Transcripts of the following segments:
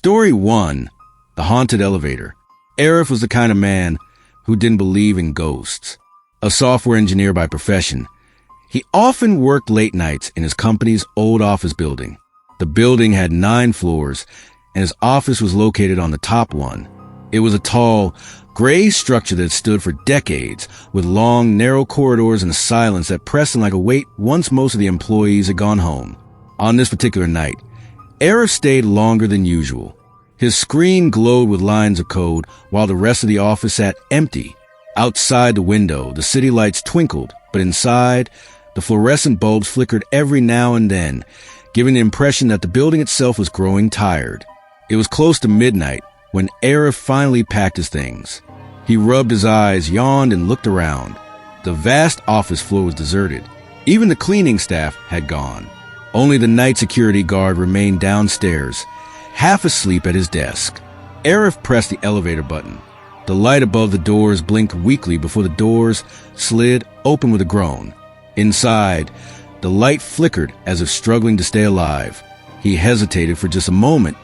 Story 1. The Haunted Elevator. Arif was the kind of man who didn't believe in ghosts. A software engineer by profession, he often worked late nights in his company's old office building. The building had 9 floors, and his office was located on the top one. It was a tall, gray structure that stood for decades, with long, narrow corridors and a silence that pressed in like a weight once most of the employees had gone home. On this particular night, Arif stayed longer than usual. His screen glowed with lines of code while the rest of the office sat empty. Outside the window, the city lights twinkled, but inside, the fluorescent bulbs flickered every now and then, giving the impression that the building itself was growing tired. It was close to midnight when Arif finally packed his things. He rubbed his eyes, yawned, and looked around. The vast office floor was deserted. Even the cleaning staff had gone. Only the night security guard remained downstairs, half asleep at his desk. Arif pressed the elevator button. The light above the doors blinked weakly before the doors slid open with a groan. Inside, the light flickered as if struggling to stay alive. He hesitated for just a moment,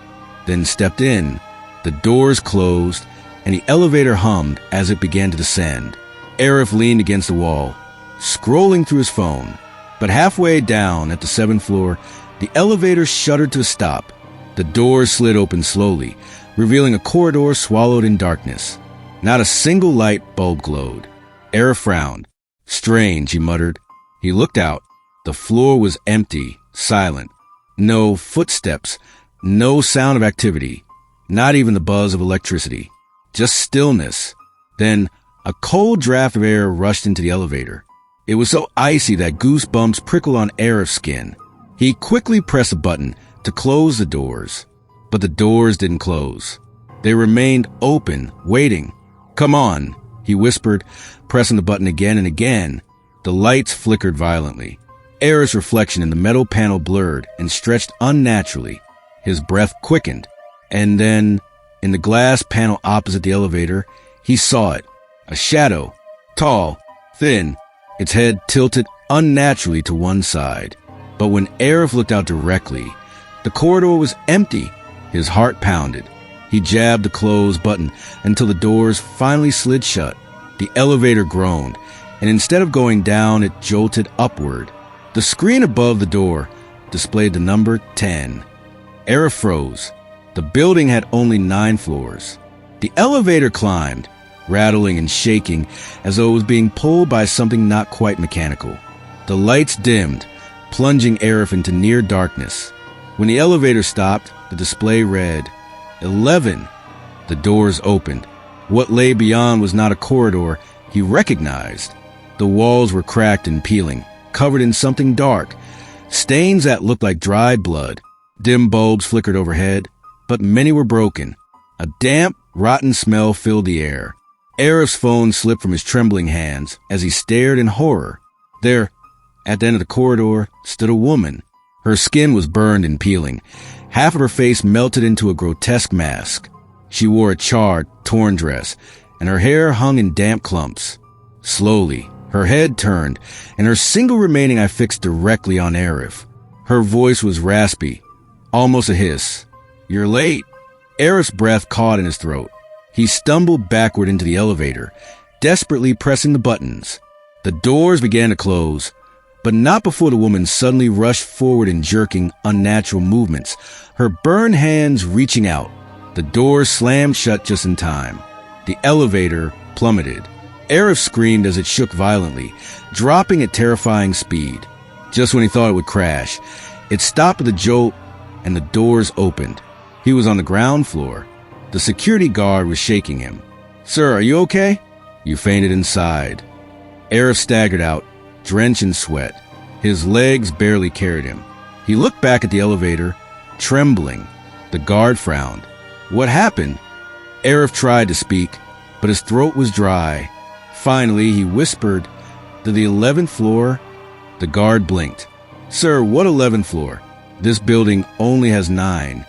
then stepped in. The doors closed, and the elevator hummed as it began to descend. Arif leaned against the wall, scrolling through his phone. But halfway down at the 7th floor, the elevator shuddered to a stop. The doors slid open slowly, revealing a corridor swallowed in darkness. Not a single light bulb glowed. Arif frowned. Strange, he muttered. He looked out. The floor was empty, silent. No footsteps, no sound of activity, not even the buzz of electricity. Just stillness. Then a cold draft of air rushed into the elevator. It was so icy that goosebumps prickled on Arif's skin. He quickly pressed a button to close the doors, but the doors didn't close. They remained open, waiting. "Come on," he whispered, pressing the button again and again. The lights flickered violently. Arif's reflection in the metal panel blurred and stretched unnaturally. His breath quickened. And then, in the glass panel opposite the elevator, he saw it. A shadow, tall, thin, its head tilted unnaturally to one side. But when Arif looked out directly, the corridor was empty. His heart pounded. He jabbed the close button until the doors finally slid shut. The elevator groaned, and instead of going down, it jolted upward. The screen above the door displayed the number 10. Arif froze. The building had only 9 floors. The elevator climbed, rattling and shaking as though it was being pulled by something not quite mechanical. The lights dimmed, plunging Arif into near darkness. When the elevator stopped, the display read 11. The doors opened. What lay beyond was not a corridor he recognized. The walls were cracked and peeling, covered in something dark, stains that looked like dried blood. Dim bulbs flickered overhead, but many were broken. A damp, rotten smell filled the air. Arif's phone slipped from his trembling hands as he stared in horror. There, at the end of the corridor, stood a woman. Her skin was burned and peeling. Half of her face melted into a grotesque mask. She wore a charred, torn dress, and her hair hung in damp clumps. Slowly, her head turned, and her single remaining eye fixed directly on Arif. Her voice was raspy, almost a hiss. "You're late." Arif's breath caught in his throat. He stumbled backward into the elevator, desperately pressing the buttons. The doors began to close, but not before the woman suddenly rushed forward in jerking, unnatural movements, her burned hands reaching out. The doors slammed shut just in time. The elevator plummeted. Arif screamed as it shook violently, dropping at terrifying speed. Just when he thought it would crash, it stopped with a jolt, and the doors opened. He was on the ground floor. The security guard was shaking him. "Sir, are you okay?" "You fainted inside." Arif staggered out, drenched in sweat. His legs barely carried him. He looked back at the elevator, trembling. The guard frowned. "What happened?" Arif tried to speak, but his throat was dry. Finally, he whispered, "To the 11th floor." The guard blinked. "Sir, what 11th floor? This building only has 9.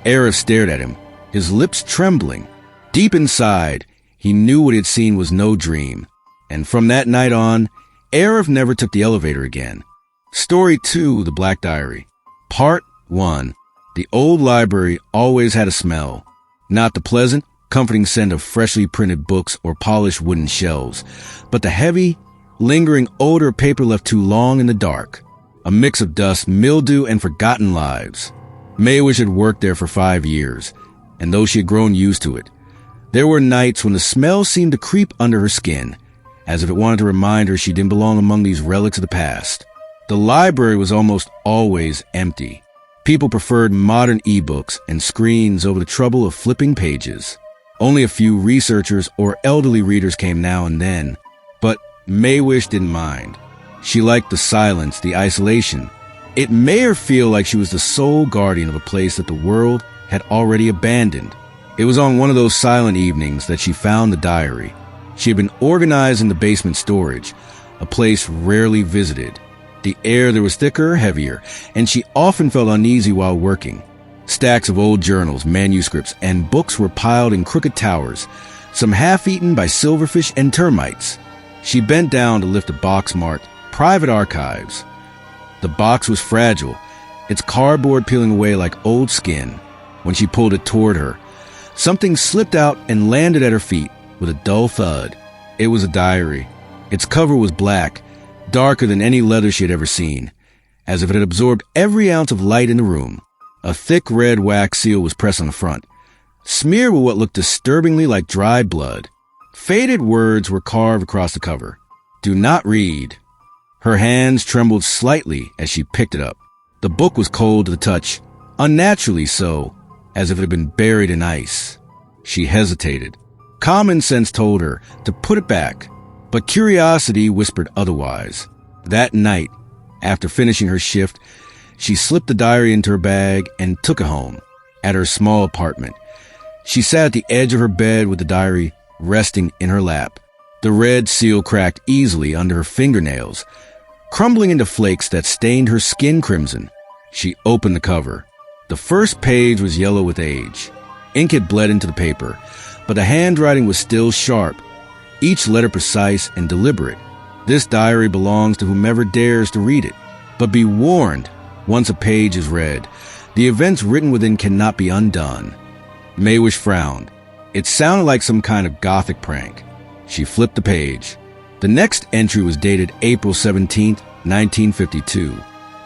Arif stared at him, his lips trembling. Deep inside, he knew what he had seen was no dream. And from that night on, Arif never took the elevator again. Story 2, The Black Diary. Part 1. The old library always had a smell, not the pleasant, comforting scent of freshly printed books or polished wooden shelves, but the heavy, lingering odor of paper left too long in the dark, a mix of dust, mildew, and forgotten lives. Maywish had worked there for 5 years, and though she had grown used to it, there were nights when the smell seemed to creep under her skin, as if it wanted to remind her she didn't belong among these relics of the past. The library was almost always empty. People preferred modern ebooks and screens over the trouble of flipping pages. Only a few researchers or elderly readers came now and then, but Maywish didn't mind. She liked the silence, the isolation. It made her feel like she was the sole guardian of a place that the world had already abandoned. It was on one of those silent evenings that she found the diary. She had been organized in the basement storage, a place rarely visited. The air there was thicker, heavier, and she often felt uneasy while working. Stacks of old journals, manuscripts, and books were piled in crooked towers, some half-eaten by silverfish and termites. She bent down to lift a box marked Private Archives. The box was fragile, its cardboard peeling away like old skin. When she pulled it toward her, something slipped out and landed at her feet with a dull thud. It was a diary. Its cover was black, darker than any leather she had ever seen, as if it had absorbed every ounce of light in the room. A thick red wax seal was pressed on the front, smeared with what looked disturbingly like dried blood. Faded words were carved across the cover. "Do not read." Her hands trembled slightly as she picked it up. The book was cold to the touch, unnaturally so, as if it had been buried in ice. She hesitated. Common sense told her to put it back, but curiosity whispered otherwise. That night, after finishing her shift, she slipped the diary into her bag and took it home. At her small apartment, she sat at the edge of her bed with the diary resting in her lap. The red seal cracked easily under her fingernails, crumbling into flakes that stained her skin crimson. She opened the cover. The first page was yellow with age. Ink had bled into the paper, but the handwriting was still sharp, each letter precise and deliberate. This diary belongs to whomever dares to read it. But be warned, once a page is read, the events written within cannot be undone. Maywish frowned. It sounded like some kind of gothic prank. She flipped the page. The next entry was dated April 17th, 1952.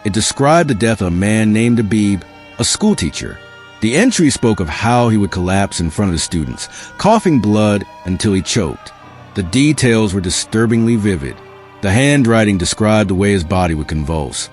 It described the death of a man named Habib, a schoolteacher. The entry spoke of how he would collapse in front of the students, coughing blood until he choked. The details were disturbingly vivid. The handwriting described the way his body would convulse,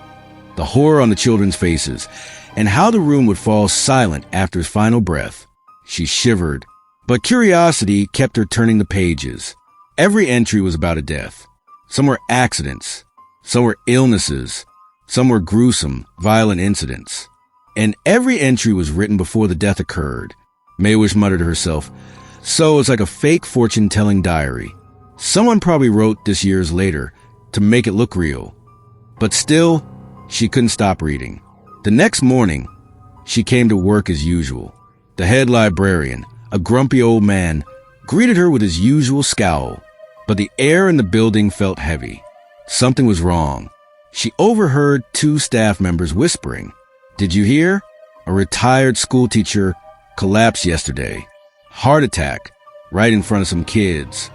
the horror on the children's faces, and how the room would fall silent after his final breath. She shivered, but curiosity kept her turning the pages. Every entry was about a death. Some were accidents, some were illnesses, some were gruesome, violent incidents. And every entry was written before the death occurred. Maywish muttered to herself, "So it's like a fake fortune-telling diary. Someone probably wrote this years later to make it look real." But still, she couldn't stop reading. The next morning, she came to work as usual. The head librarian, a grumpy old man, greeted her with his usual scowl. But the air in the building felt heavy. Something was wrong. She overheard 2 staff members whispering, "Did you hear? A retired schoolteacher collapsed yesterday. Heart attack, right in front of some kids."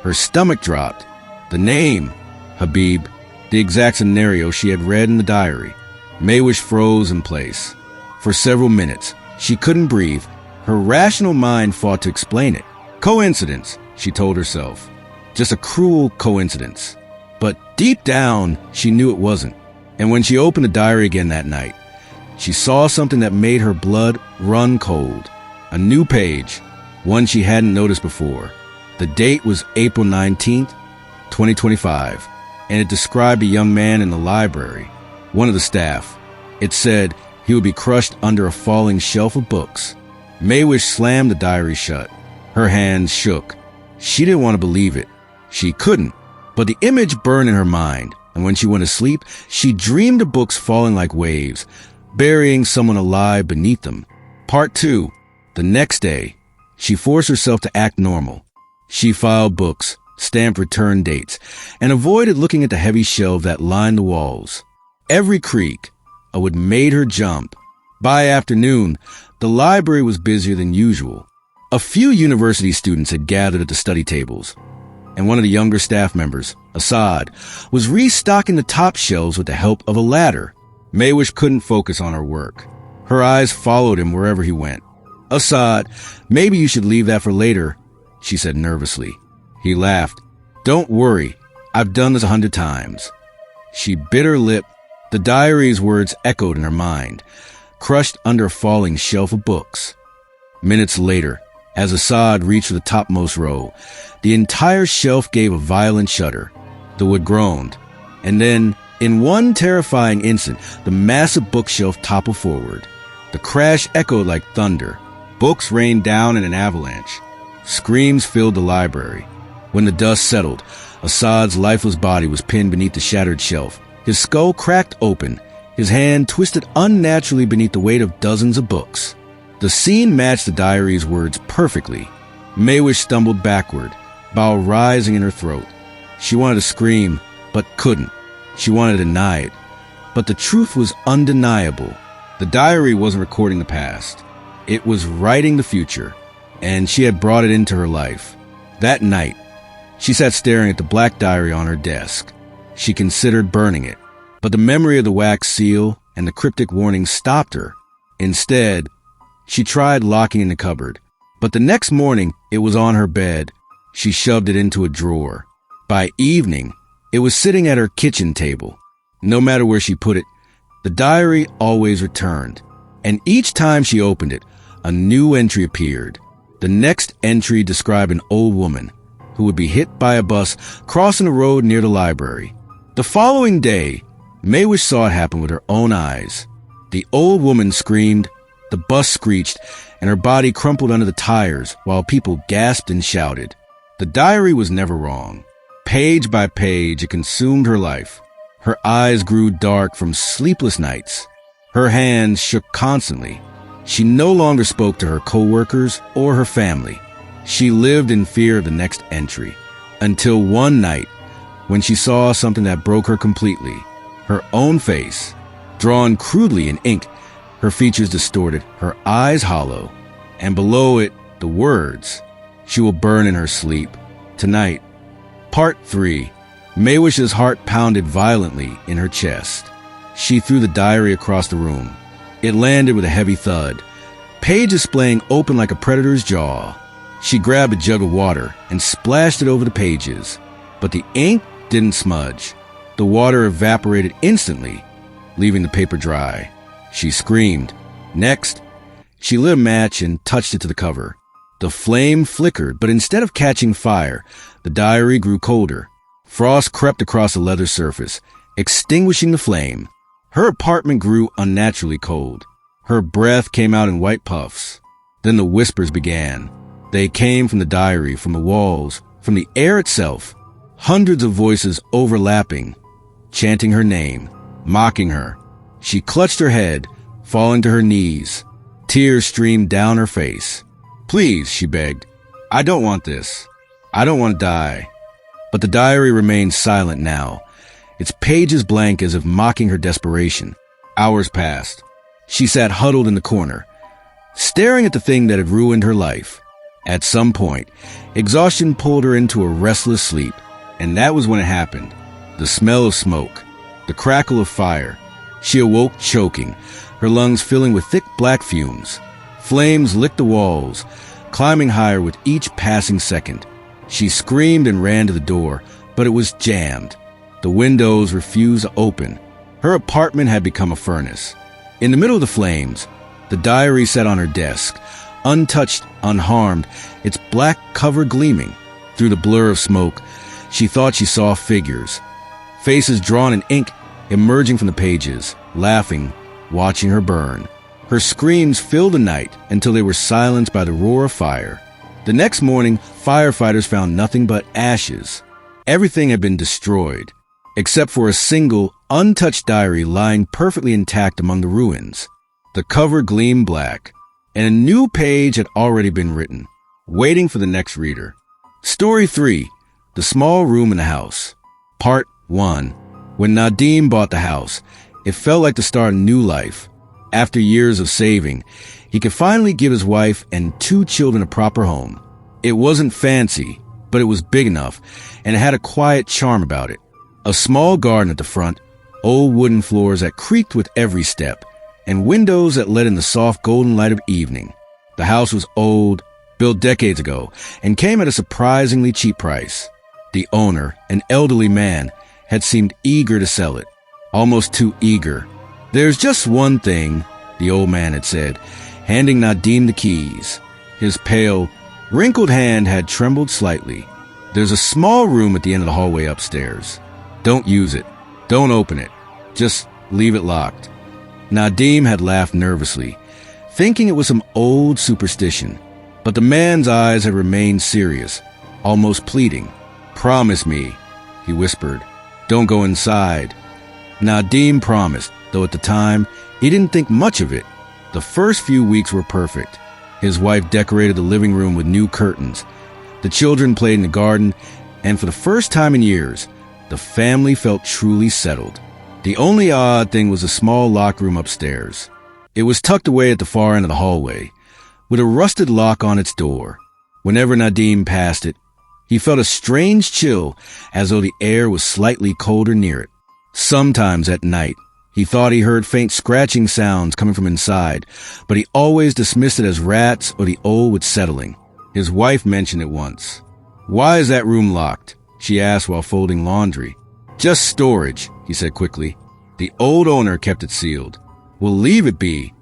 Her stomach dropped. The name, Habib, the exact scenario she had read in the diary. Maywish froze in place. For several minutes, she couldn't breathe. Her rational mind fought to explain it. Coincidence, she told herself. Just a cruel coincidence. But deep down, she knew it wasn't. And when she opened the diary again that night, she saw something that made her blood run cold. A new page, one she hadn't noticed before. The date was April 19th, 2025, and it described a young man in the library, one of the staff. It said he would be crushed under a falling shelf of books. Maywish slammed the diary shut. Her hands shook. She didn't want to believe it. She couldn't. But the image burned in her mind, and when she went to sleep, she dreamed of books falling like waves, burying someone alive beneath them. Part 2. The next day, she forced herself to act normal. She filed books, stamped return dates, and avoided looking at the heavy shelves that lined the walls. Every creak, would made her jump. By afternoon, the library was busier than usual. A few university students had gathered at the study tables, and one of the younger staff members, Assad, was restocking the top shelves with the help of a ladder. Maywish couldn't focus on her work. Her eyes followed him wherever he went. "Assad, maybe you should leave that for later," she said nervously. He laughed. "Don't worry, I've done this 100 times. She bit her lip. The diary's words echoed in her mind, crushed under a falling shelf of books. Minutes later, as Assad reached for the topmost row, the entire shelf gave a violent shudder. The wood groaned, and then, in one terrifying instant, the massive bookshelf toppled forward. The crash echoed like thunder. Books rained down in an avalanche. Screams filled the library. When the dust settled, Assad's lifeless body was pinned beneath the shattered shelf. His skull cracked open, his hand twisted unnaturally beneath the weight of dozens of books. The scene matched the diary's words perfectly. Maywish stumbled backward, bile rising in her throat. She wanted to scream, but couldn't. She wanted to deny it. But the truth was undeniable. The diary wasn't recording the past. It was writing the future, and she had brought it into her life. That night, she sat staring at the black diary on her desk. She considered burning it, but the memory of the wax seal and the cryptic warning stopped her. Instead, she tried locking it in the cupboard, but the next morning it was on her bed. She shoved it into a drawer. By evening, it was sitting at her kitchen table. No matter where she put it, the diary always returned, and each time she opened it, a new entry appeared. The next entry described an old woman who would be hit by a bus crossing the road near the library. The following day, Maywish saw it happen with her own eyes. The old woman screamed, the bus screeched, and her body crumpled under the tires while people gasped and shouted. The diary was never wrong. Page by page, it consumed her life. Her eyes grew dark from sleepless nights. Her hands shook constantly. She no longer spoke to her coworkers or her family. She lived in fear of the next entry, until one night, when she saw something that broke her completely. Her own face, drawn crudely in ink, her features distorted, her eyes hollow, and below it, the words, "She will burn in her sleep. Tonight." Part 3. Maywish's heart pounded violently in her chest. She threw the diary across the room. It landed with a heavy thud, pages splaying open like a predator's jaw. She grabbed a jug of water and splashed it over the pages, but the ink didn't smudge. The water evaporated instantly, leaving the paper dry. She screamed. Next, she lit a match and touched it to the cover. The flame flickered, but instead of catching fire, the diary grew colder. Frost crept across the leather surface, extinguishing the flame. Her apartment grew unnaturally cold. Her breath came out in white puffs. Then the whispers began. They came from the diary, from the walls, from the air itself. Hundreds of voices overlapping, chanting her name, mocking her. She clutched her head, falling to her knees. Tears streamed down her face. "Please," she begged. "I don't want this. I don't want to die." But the diary remained silent now, its pages blank as if mocking her desperation. Hours passed. She sat huddled in the corner, staring at the thing that had ruined her life. At some point, exhaustion pulled her into a restless sleep, and that was when it happened. The smell of smoke, the crackle of fire. She awoke choking, her lungs filling with thick black fumes. Flames licked the walls, climbing higher with each passing second. She screamed and ran to the door, but it was jammed. The windows refused to open. Her apartment had become a furnace. In the middle of the flames, the diary sat on her desk, untouched, unharmed, its black cover gleaming. Through the blur of smoke, she thought she saw figures, faces drawn in ink emerging from the pages, laughing, watching her burn. Her screams filled the night until they were silenced by the roar of fire. The next morning, firefighters found nothing but ashes. Everything had been destroyed, except for a single, untouched diary lying perfectly intact among the ruins. The cover gleamed black, and a new page had already been written, waiting for the next reader. Story 3. The Small Room in the House. Part 1. When Nadim bought the house, it felt like the start of a new life. After years of saving, he could finally give his wife and 2 children a proper home. It wasn't fancy, but it was big enough, and it had a quiet charm about it. A small garden at the front, old wooden floors that creaked with every step, and windows that let in the soft golden light of evening. The house was old, built decades ago, and came at a surprisingly cheap price. The owner, an elderly man, had seemed eager to sell it, almost too eager. "There's just one thing," the old man had said, handing Nadim the keys. His pale, wrinkled hand had trembled slightly. "There's a small room at the end of the hallway upstairs. Don't use it. Don't open it. Just leave it locked." Nadim had laughed nervously, thinking it was some old superstition. But the man's eyes had remained serious, almost pleading. "Promise me," he whispered. "Don't go inside." Nadim promised, though at the time, he didn't think much of it. The first few weeks were perfect. His wife decorated the living room with new curtains. The children played in the garden, and for the first time in years, the family felt truly settled. The only odd thing was a small locked room upstairs. It was tucked away at the far end of the hallway, with a rusted lock on its door. Whenever Nadim passed it, he felt a strange chill, as though the air was slightly colder near it. Sometimes at night, he thought he heard faint scratching sounds coming from inside, but he always dismissed it as rats or the old with settling. His wife mentioned it once. "Why is that room locked?" she asked while folding laundry. "Just storage," he said quickly. "The old owner kept it sealed. We'll leave it be."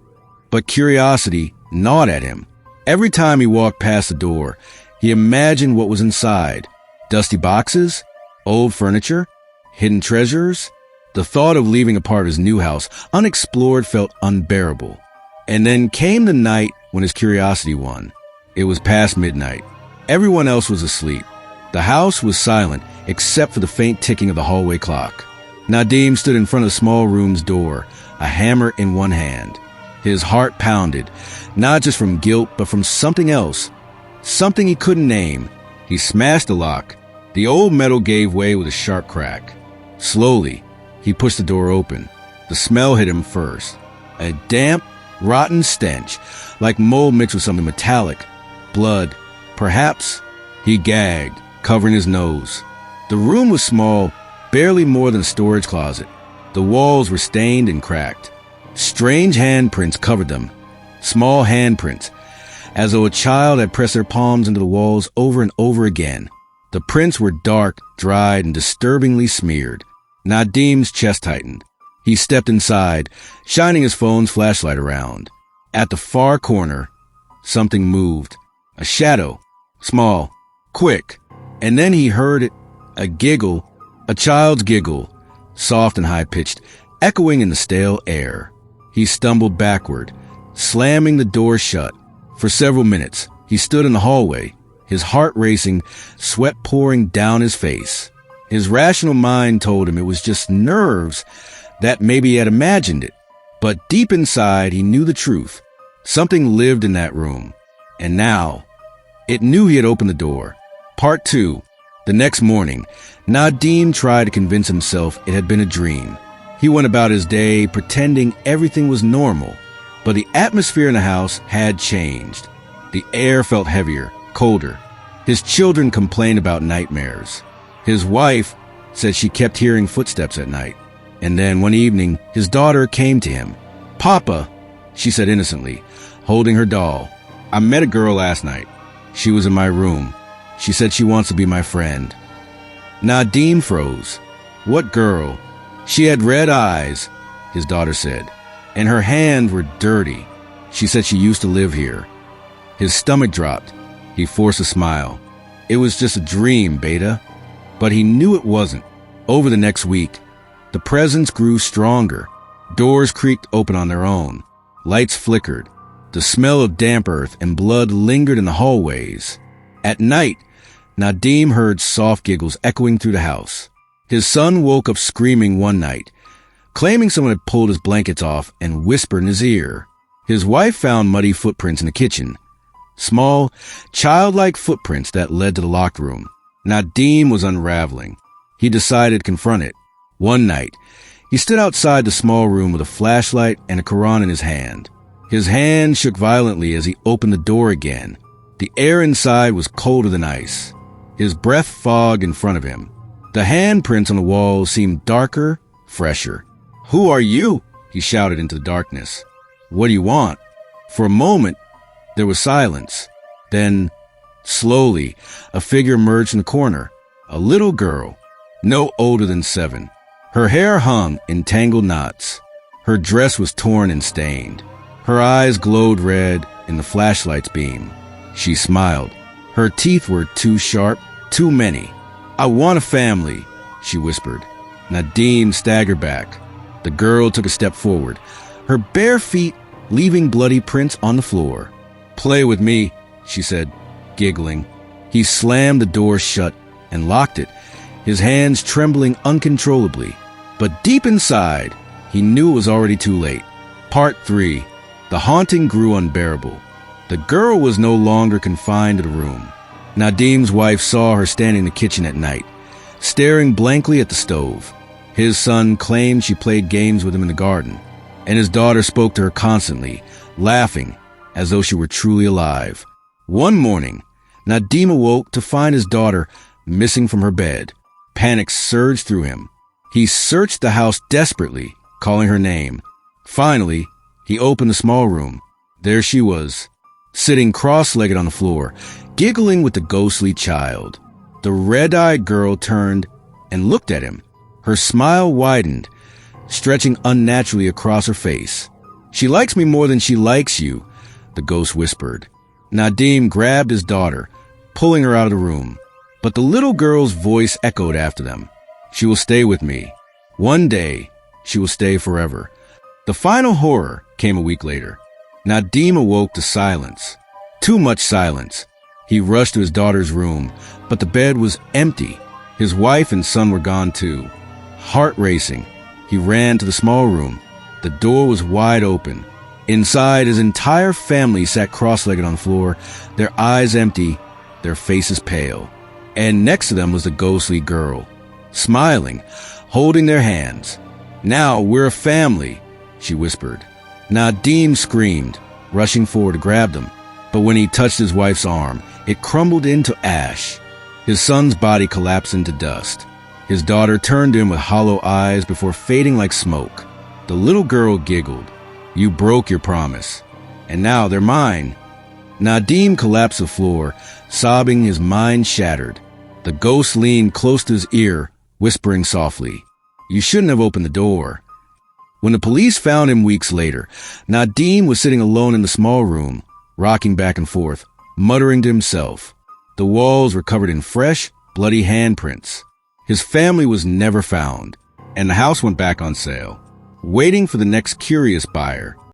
But curiosity gnawed at him. Every time he walked past the door, he imagined what was inside. Dusty boxes? Old furniture? Hidden treasures? The thought of leaving a part of his new house unexplored felt unbearable. And then came the night when his curiosity won. It was past midnight. Everyone else was asleep. The house was silent except for the faint ticking of the hallway clock. Nadim stood in front of the small room's door, a hammer in one hand. His heart pounded, not just from guilt, but from something else. Something he couldn't name. He smashed the lock. The old metal gave way with a sharp crack. Slowly, he pushed the door open. The smell hit him first. A damp, rotten stench, like mold mixed with something metallic. Blood, perhaps. He gagged, covering his nose. The room was small, barely more than a storage closet. The walls were stained and cracked. Strange handprints covered them. Small handprints, as though a child had pressed their palms into the walls over and over again. The prints were dark, dried, and disturbingly smeared. Nadim's chest tightened. He stepped inside, shining his phone's flashlight around. At the far corner, something moved. A shadow. Small. Quick. And then he heard it. A giggle. A child's giggle. Soft and high-pitched, echoing in the stale air. He stumbled backward, slamming the door shut. For several minutes, he stood in the hallway, his heart racing, sweat pouring down his face. His rational mind told him it was just nerves, that maybe he had imagined it. But deep inside, he knew the truth. Something lived in that room. And now, it knew he had opened the door. Part 2. The next morning, Nadim tried to convince himself it had been a dream. He went about his day pretending everything was normal. But the atmosphere in the house had changed. The air felt heavier, colder. His children complained about nightmares. His wife said she kept hearing footsteps at night. And then one evening, his daughter came to him. "Papa," she said innocently, holding her doll. "I met a girl last night. She was in my room. She said she wants to be my friend." Nadim froze. "What girl?" "She had red eyes," his daughter said, "and her hands were dirty. She said she used to live here." His stomach dropped. He forced a smile. It was just a dream, Beta. But he knew it wasn't. Over the next week, the presence grew stronger. Doors creaked open on their own. Lights flickered. The smell of damp earth and blood lingered in the hallways. At night, Nadim heard soft giggles echoing through the house. His son woke up screaming one night, claiming someone had pulled his blankets off and whispered in his ear. His wife found muddy footprints in the kitchen. Small, childlike footprints that led to the locked room. Nadim was unraveling. He decided to confront it. One night, He stood outside the small room with a flashlight and a Quran in his hand. His hand shook violently as he opened the door again. The air inside was colder than ice. His breath fogged in front of him. The handprints on the wall seemed darker, fresher. "Who are you?" he shouted into the darkness. "What do you want?" For a moment, there was silence. Then, slowly, a figure emerged from the corner. A little girl, no older than 7. Her hair hung in tangled knots. Her dress was torn and stained. Her eyes glowed red in the flashlight's beam. She smiled. Her teeth were too sharp, too many. "I want a family," she whispered. Nadim staggered back. The girl took a step forward, her bare feet leaving bloody prints on the floor. "Play with me," she said, giggling. He slammed the door shut and locked it, his hands trembling uncontrollably. But deep inside, he knew it was already too late. Part 3. The haunting grew unbearable. The girl was no longer confined to the room. Nadim's wife saw her standing in the kitchen at night, staring blankly at the stove. His son claimed she played games with him in the garden, and his daughter spoke to her constantly, laughing as though she were truly alive. One morning, Nadim awoke to find his daughter missing from her bed. Panic surged through him. He searched the house desperately, calling her name. Finally, he opened the small room. There she was, sitting cross-legged on the floor, giggling with the ghostly child. The red-eyed girl turned and looked at him. Her smile widened, stretching unnaturally across her face. "She likes me more than she likes you," the ghost whispered. Nadim grabbed his daughter, pulling her out of the room. But the little girl's voice echoed after them. "She will stay with me. One day, she will stay forever." The final horror came a week later. Nadim awoke to silence. Too much silence. He rushed to his daughter's room, but the bed was empty. His wife and son were gone too. Heart racing, he ran to the small room. The door was wide open. Inside, his entire family sat cross-legged on the floor, their eyes empty, their faces pale. And next to them was the ghostly girl, smiling, holding their hands. "Now we're a family," she whispered. Nadim screamed, rushing forward to grab them. But when he touched his wife's arm, it crumbled into ash. His son's body collapsed into dust. His daughter turned to him with hollow eyes before fading like smoke. The little girl giggled. "You broke your promise, and now they're mine." Nadim collapsed to the floor, sobbing, his mind shattered. The ghost leaned close to his ear, whispering softly, "You shouldn't have opened the door." When the police found him weeks later, Nadim was sitting alone in the small room, rocking back and forth, muttering to himself. The walls were covered in fresh, bloody handprints. His family was never found, and the house went back on sale, waiting for the next curious buyer.